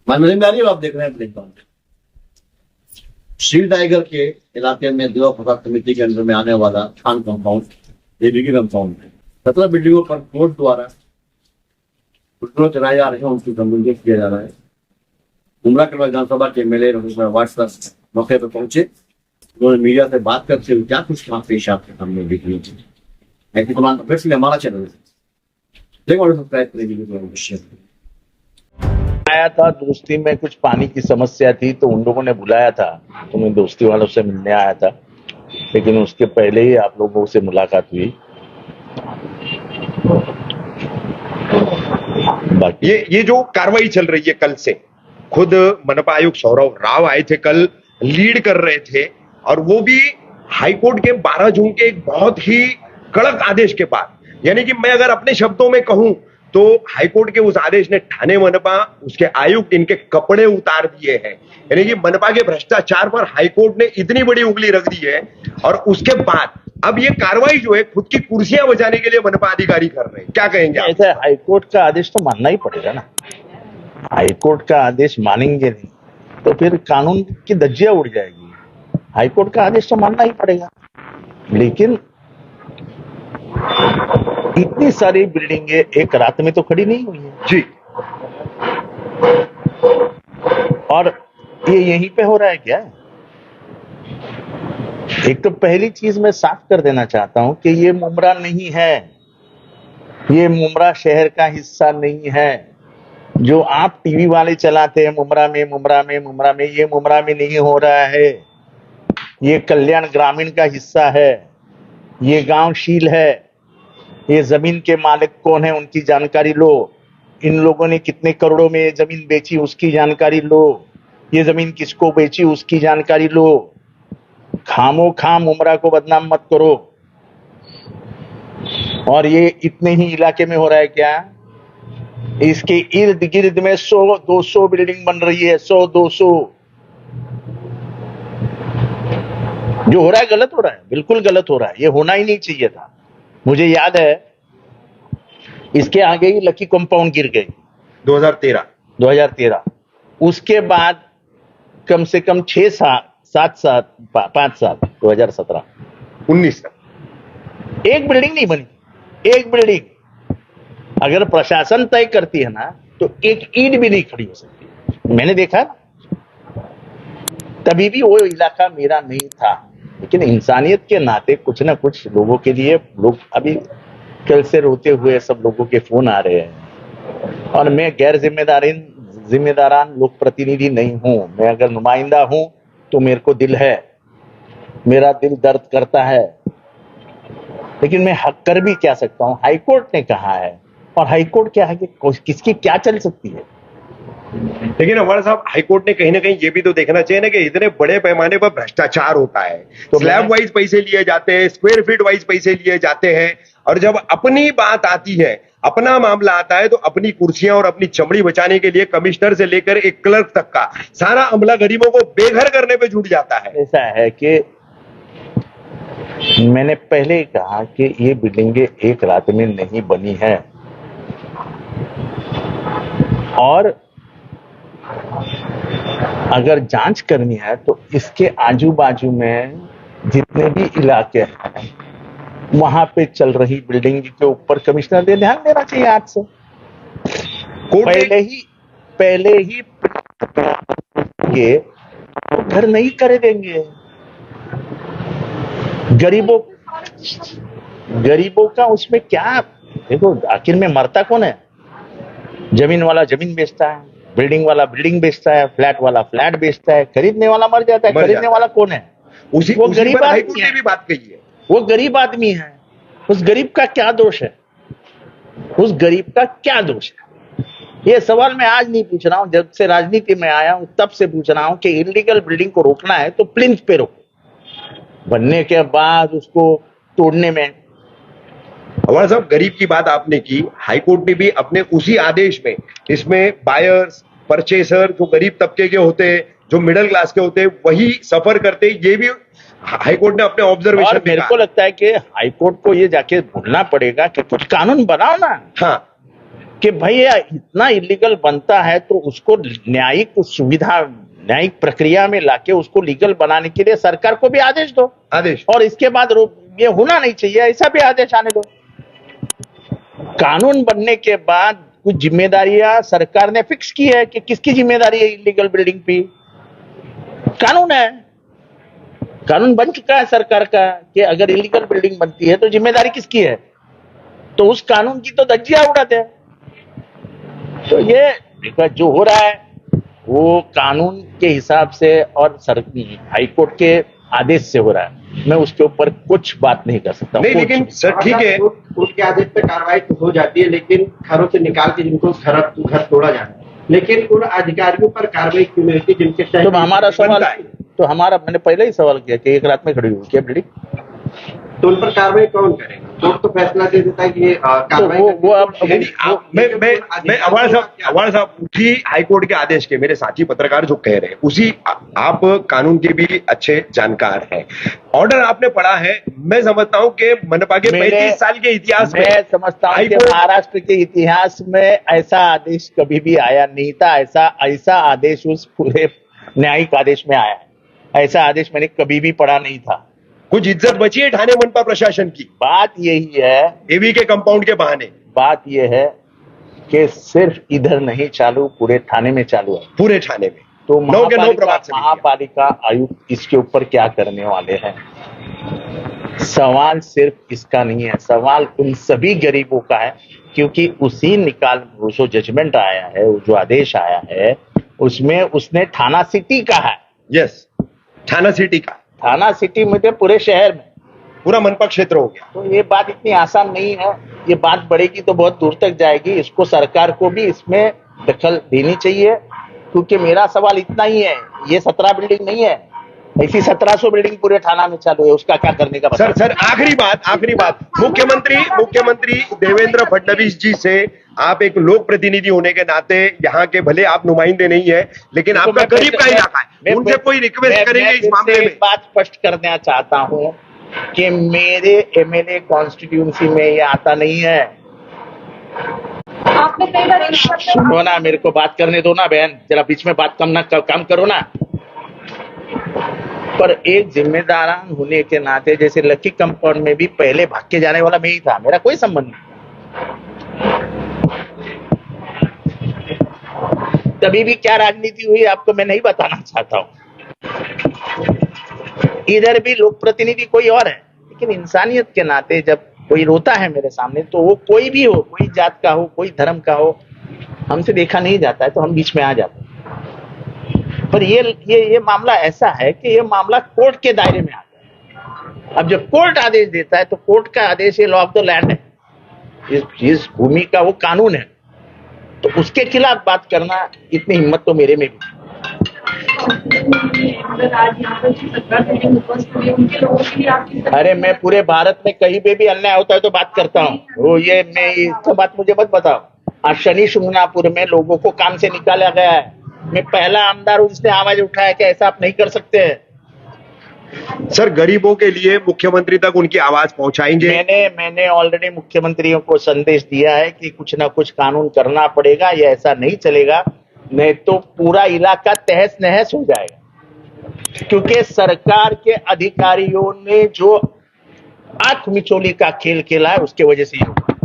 मनोरंजन आप देख रहे हैं प्लेटफॉर्म पे शील टाइगर के इलाके में दिवा फसाद समिति के अंदर में आने वाला खान कंपाउंड देवी कंपाउंड है 17 बिल्डिंगों पर कोर्ट द्वारा बिल्डिंगों चलाए जा रहे हैं, उनकी संबोधन किया जा रहा है। गुमरा के विधानसभा के एमएलए व्हाट्सएप मौके पर पहुंचे, उन्होंने मीडिया से बात करते हुए क्या कुछ वहां पेश आपके सामने दिख रही थी। ऐसी तमाम फिर से हमारा चैनल देखो सब्सक्राइब करेंगे। आया था दोस्ती में कुछ पानी की समस्या थी तो उन लोगों ने बुलाया था, तो मैं दोस्ती वालों से मिलने आया था, लेकिन उसके पहले ही आप लोगों से मुलाकात हुई। बाकी ये जो कार्रवाई चल रही है कल से, खुद मनपा आयुक्त सौरव राव आए थे कल, लीड कर रहे थे, और वो भी हाईकोर्ट के 12 जून के एक बहुत ही कड़क आदेश के बाद। यानी कि मैं अगर अपने शब्दों में कहूं तो हाईकोर्ट के उस आदेश ने ठाणे मनपा, उसके आयुक्त, इनके कपड़े उतार दिए हैं। यानी कि मनपा के भ्रष्टाचार पर हाईकोर्ट ने इतनी बड़ी उंगली रख दी है, और उसके बाद अब ये कार्रवाई जो है खुद की कुर्सियां बचाने के लिए मनपा अधिकारी कर रहे हैं। क्या कहेंगे आप? ऐसा हाईकोर्ट का आदेश तो मानना ही पड़ेगा ना। हाईकोर्ट का आदेश मानेंगे नहीं तो फिर कानून की धज्जियां उड़ जाएगी। हाईकोर्ट का आदेश तो मानना ही पड़ेगा, लेकिन इतनी सारी बिल्डिंगें एक रात में तो खड़ी नहीं हुई है जी। और ये यहीं पे हो रहा है क्या? एक तो पहली चीज मैं साफ कर देना चाहता हूं कि ये मुमरा नहीं है, ये मुमरा शहर का हिस्सा नहीं है। जो आप टीवी वाले चलाते हैं मुमरा में, मुमरा में, मुमरा में, ये मुमरा में नहीं हो रहा है। ये कल्याण ग्रामीण का हिस्सा है, ये गांव शील है। ये जमीन के मालिक कौन है उनकी जानकारी लो, इन लोगों ने कितने करोड़ों में ये जमीन बेची उसकी जानकारी लो, ये जमीन किसको बेची उसकी जानकारी लो। खामो खाम उमरा को बदनाम मत करो। और ये इतने ही इलाके में हो रहा है क्या? इसके इर्द गिर्द में 100-200 बिल्डिंग बन रही है, 100-200। जो हो रहा है गलत हो रहा है, बिल्कुल गलत हो रहा है, ये होना ही नहीं चाहिए था। मुझे याद है इसके आगे ही लकी कंपाउंड गिर गई 2013। उसके बाद कम से कम 6 साल 7 साल 5 साल 2017 19 तक एक बिल्डिंग नहीं बनी। एक बिल्डिंग अगर प्रशासन तय करती है ना तो एक ईंट भी नहीं खड़ी हो सकती। मैंने देखा तभी भी वो इलाका मेरा नहीं था, लेकिन इंसानियत के नाते कुछ ना कुछ लोगों के लिए, लोग अभी कल से रोते हुए सब लोगों के फोन आ रहे हैं। और मैं गैर जिम्मेदारान लोक प्रतिनिधि नहीं हूं। मैं अगर नुमाइंदा हूं तो मेरे को दिल है, मेरा दिल दर्द करता है, लेकिन मैं हक कर भी क्या सकता हूं। हाईकोर्ट ने कहा है, और हाईकोर्ट क्या है कि किसकी क्या चल सकती है। लेकिन हमारे साहब, हाईकोर्ट ने कहीं ना कहीं ये भी तो देखना चाहिए ना कि इतने बड़े पैमाने पर भ्रष्टाचार होता है, तो स्लैब वाइज पैसे लिए जाते हैं, स्क्वायर फीट वाइज पैसे लिए जाते हैं, और जब अपनी बात आती है, अपना मामला आता है, तो अपनी कुर्सियां और अपनी चमड़ी बचाने के लिए कमिश्नर से लेकर एक क्लर्क तक का सारा अमला गरीबों को बेघर करने पे जुट जाता है। ऐसा है कि मैंने पहले ही कहा कि ये बिल्डिंगें एक रात में नहीं बनी है, और अगर जांच करनी है तो इसके आजू बाजू में जितने भी इलाके हैं वहां पे चल रही बिल्डिंग के ऊपर कमिश्नर ने ध्यान देना चाहिए। आज से पहले ही ये घर नहीं करे देंगे। गरीबों का उसमें क्या? देखो आखिर में मरता कौन है? जमीन वाला जमीन बेचता है, बिल्डिंग वाला बिल्डिंग बेचता है, फ्लैट वाला फ्लैट बेचता है, खरीदने वाला मर जाता है। खरीदने वाला कौन है? वो गरीब आदमी है। भी बात कही है, वो गरीब आदमी है। उस गरीब का क्या दोष है? उस गरीब का क्या दोष है? ये सवाल मैं आज नहीं पूछ रहा हूं, जब से राजनीति में आया हूं तब से पूछ रहा हूं कि इलीगल बिल्डिंग को रोकना है तो प्लिंथ पे रोको, बनने के बाद उसको तोड़ने में। हमारे साहब, गरीब की बात आपने की, हाईकोर्ट ने भी अपने उसी आदेश में इसमें बायर्स, परचेसर, जो गरीब तबके के होते हैं, जो मिडिल क्लास के होते हैं, वही सफर करते, ये भी हाईकोर्ट ने अपने ऑब्जर्वेशन में कहा। मेरे को लगता है कि हाईकोर्ट को ये जाके बोलना पड़ेगा कि कुछ कानून बनाओ ना। हाँ, कि भैया इतना इलीगल बनता है तो उसको न्यायिक सुविधा, न्यायिक प्रक्रिया में लाके उसको लीगल बनाने के लिए सरकार को भी आदेश दो, आदेश। और इसके बाद ये होना नहीं चाहिए ऐसा भी आदेश आने दो। कानून बनने के बाद कुछ जिम्मेदारियां सरकार ने फिक्स की है कि किसकी जिम्मेदारी है इलीगल बिल्डिंग पे, कानून है, कानून बन चुका है सरकार का कि अगर इलीगल बिल्डिंग बनती है तो जिम्मेदारी किसकी है, तो उस कानून की तो धज्जियां उड़ाते हैं। तो ये जो हो रहा है वो कानून के हिसाब से और हाईकोर्ट के आदेश से हो रहा है, मैं उसके ऊपर कुछ बात नहीं कर सकता। नहीं, लेकिन सर ठीक है, कोर्ट के आदेश पे कार्रवाई तो हो जाती है, लेकिन घरों से निकाल के जिनको घर तोड़ा जाता है, लेकिन उन अधिकारियों पर कार्रवाई क्यों नहीं होती जिनके तो हमारा सवाल, तो हमारा मैंने पहले ही सवाल किया कि एक रात में खड़ी हुई क्या बिल्डिंग, तो उन पर कार्रवाई कौन करेगा? कोर्ट तो फैसला दे देता है कि ये कार्रवाई वो अब मैं अवाड़ साहब उसी हाईकोर्ट के आदेश के, मेरे साथी पत्रकार जो कह रहे हैं उसी, आप कानून के भी अच्छे जानकार हैं, ऑर्डर आपने पढ़ा है, मैं समझता हूं कि मनपा के 35 साल के इतिहास में, मैं समझता हूं कि महाराष्ट्र के इतिहास में ऐसा आदेश कभी भी आया नहीं था, ऐसा आदेश उस पूरे न्यायिक आदेश में आया है, ऐसा आदेश मैंने कभी भी पढ़ा नहीं था। कुछ इज्जत बची है ठाणे मनपा प्रशासन की, बात यही है, एवी के कंपाउंड के बहाने, बात यह है कि सिर्फ इधर नहीं चालू, पूरे थाने में चालू है, पूरे ठाणे में। तो प्रभाव से महापालिका आयुक्त इसके ऊपर क्या करने वाले हैं? सवाल सिर्फ इसका नहीं है, सवाल उन सभी गरीबों का है, क्योंकि उसी वो जो जजमेंट आया है, वो जो आदेश आया है, उसमें उसने थाना सिटी कहा है। यस, थाना सिटी का, थाना सिटी में तो पूरे शहर में, पूरा मनपा क्षेत्र हो गया। तो ये बात इतनी आसान नहीं है, ये बात बढ़ेगी तो बहुत दूर तक जाएगी। इसको सरकार को भी इसमें दखल देनी चाहिए, क्योंकि मेरा सवाल इतना ही है, ये 17 बिल्डिंग नहीं है, ऐसी 1700 बिल्डिंग पूरे थाना में चालू है, उसका क्या करने का? सर आखिरी बात, मुख्यमंत्री देवेंद्र फडणवीस जी से आप एक लोक प्रतिनिधि होने के नाते, यहाँ के भले आप नुमाइंदे नहीं है, लेकिन आपका करीब का इलाका है, उनसे कोई रिक्वेस्ट करेंगे इस मामले में? बात स्पष्ट करना चाहता हूँ कि मेरे एमएलए कॉन्स्टिट्यूंसी में ये आता नहीं है। आपने कई बार सुनो ना, मेरे को बात करने दो ना बहन, जरा बीच में बात काम करो ना। पर एक जिम्मेदारान होने के नाते, जैसे लकी कंपाउंड में भी पहले भाग के जाने वाला मैं ही था, मेरा कोई संबंध नहीं, तभी भी क्या राजनीति हुई आपको मैं नहीं बताना चाहता हूं। इधर भी लोक प्रतिनिधि कोई और है, लेकिन इंसानियत के नाते जब कोई रोता है मेरे सामने, तो वो कोई भी हो, कोई जात का हो, कोई धर्म का हो, हमसे देखा नहीं जाता है तो हम बीच में आ जाते हैं। पर ये मामला ऐसा है कि ये मामला कोर्ट के दायरे में आ गया। अब जब कोर्ट आदेश देता है तो कोर्ट का आदेश ये लॉ ऑफ द लैंड है, इस भूमि का वो कानून है, तो उसके खिलाफ बात करना, इतनी हिम्मत तो मेरे में भी। अरे मैं पूरे भारत में कहीं पे भी अन्याय होता है तो बात करता हूँ, वो ये मैं इसका बात मुझे मत बताओ। आज शनि शिंगणापुर में लोगों को काम से निकाला गया है, मैं पहला आमदार हूँ जिसने आवाज उठाया कि ऐसा आप नहीं कर सकते हैं। सर गरीबों के लिए मुख्यमंत्री तक उनकी आवाज पहुंचाएंगे? मैंने ऑलरेडी मुख्यमंत्रियों को संदेश दिया है कि कुछ ना कुछ कानून करना पड़ेगा, ये ऐसा नहीं चलेगा, नहीं तो पूरा इलाका तहस नहस हो जाएगा। क्योंकि सरकार के अधिकारियों ने जो आंख मिचौली का खेल खेला है, उसके वजह से ये होगा।